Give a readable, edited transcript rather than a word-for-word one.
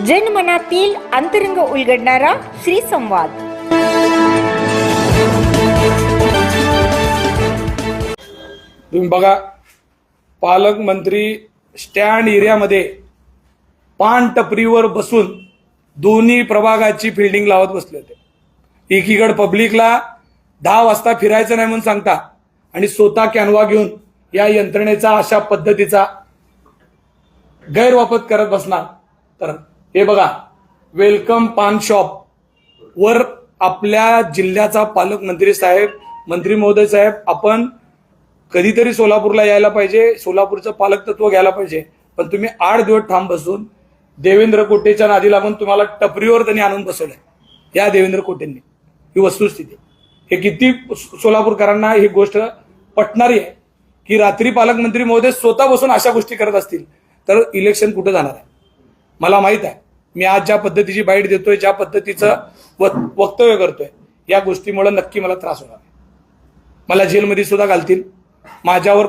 जनमनातील अंतरंग उलगडणारा श्री संवाद. तुम्ही बघा, पालकमंत्री स्टँड एरियामध्ये पान टपरीवर बसून दोन्ही प्रभागाची फिल्डिंग लावत बसले होते. एकीकडे पब्लिकला 10 वाजता फिरायचं नाही म्हणून सांगता आणि स्वतः कॅनवा घेऊन या यंत्रणेचा अशा पद्धतीचा गैरवापर करत बसणार. तर हे बघा, वेलकम पान शॉप वर आपल्या जिल्ह्याचा पालकमंत्री साहेब, मंत्री महोदय साहेब, आपण कधीतरी सोलापूरला यायला पाहिजे, सोलापूरचं पालकत्व घ्यायला पाहिजे. पण तुम्ही 8 दिवस ठाम बसून देवेंद्र कोटेच्या नादी लागून तुम्हाला टपरीवर त्यांनी आणून बसवलंय. या देवेंद्र कोटेंनी, ही वस्तुस्थिती. हे किती सोलापूरकरांना ही गोष्ट पटणारी आहे की रात्री पालकमंत्री महोदय स्वतः बसून अशा गोष्टी करत असतील तर इलेक्शन कुठं जाणार आहे. मला माहित आहे, मी आज ज्या पद्धतीची बाईट देतोय, ज्या पद्धतीचं वक्तव्य करतोय, या गोष्टीमुळे नक्की मला त्रास होणार. मला जेलमध्ये सुद्धा घालतील. माझ्यावर